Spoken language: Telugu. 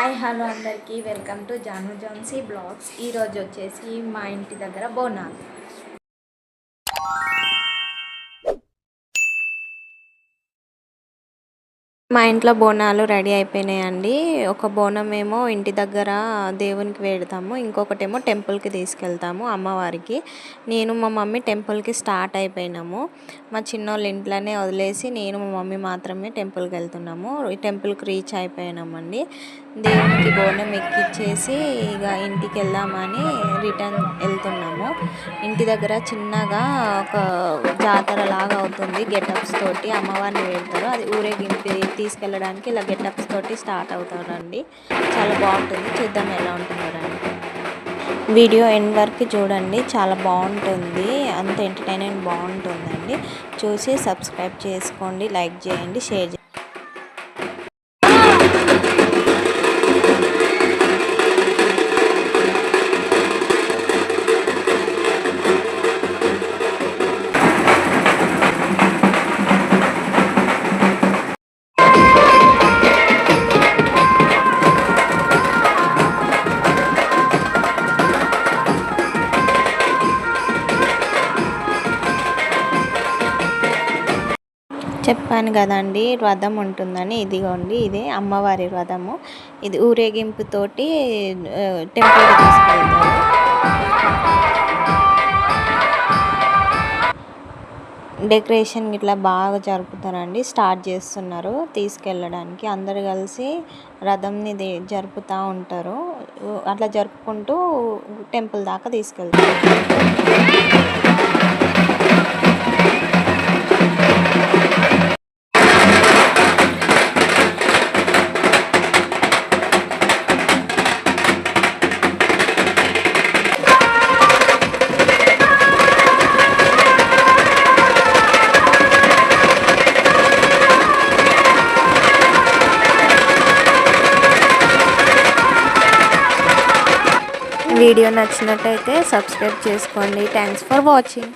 హాయ్ హలో అందరికీ welcome to Janu Jhansi blogs. ఈరోజు వచ్చేసి మా ఇంటి దగ్గర బోనాలు. మా ఇంట్లో బోనాలు రెడీ అయిపోయినాయండి. ఒక బోనం ఏమో ఇంటి దగ్గర దేవునికి వేడతాము, ఇంకొకటేమో టెంపుల్కి తీసుకెళ్తాము అమ్మవారికి. నేను మా మమ్మీ టెంపుల్కి స్టార్ట్ అయిపోయినాము. మా చిన్నోళ్ళు ఇంట్లోనే వదిలేసి నేను మా మమ్మీ మాత్రమే టెంపుల్కి వెళ్తున్నాము. ఈ టెంపుల్కి రీచ్ అయిపోయినామండి. దేవునికి బోనం ఎక్కిచ్చేసి ఇక ఇంటికి వెళ్దామని రిటర్న్ వెళ్తున్నాము. ఇంటి దగ్గర చిన్నగా ఒక జాతర లాగా అవుతుంది. గెటప్స్ తోటి అమ్మవారిని పెడతారు. అది ఊరేగింపు తీసుకెళ్ళడానికి ఇలా గెటప్స్ తోటి స్టార్ట్ అవుతారండి. చాలా బాగుంటుంది. చూద్దాం ఎలా ఉంటుందో రండి. వీడియో ఎండ్ వరకు చూడండి, చాలా బాగుంటుంది. అంత ఎంటర్టైన్మెంట్ బాగుంటుందండి. చూసి సబ్స్క్రైబ్ చేసుకోండి, లైక్ చేయండి, షేర్ చేయండి. చెప్పాను కదండి రథం ఉంటుందని. ఇదిగోండి, ఇదే అమ్మవారి రథము. ఇది ఊరేగింపుతోటి టెంపుల్కి తీసుకెళ్తారు. డెకరేషన్ ఇట్లా బాగా జరుపుతారండి. స్టార్ట్ చేస్తున్నారు తీసుకెళ్ళడానికి. అందరు కలిసి రథంని జరుపుతూ ఉంటారు. అట్లా జరుపుకుంటూ టెంపుల్ దాకా తీసుకెళ్తారు. వీడియో నచ్చినట్టయితే సబ్స్క్రైబ్ చేసుకోండి. Thanks for watching.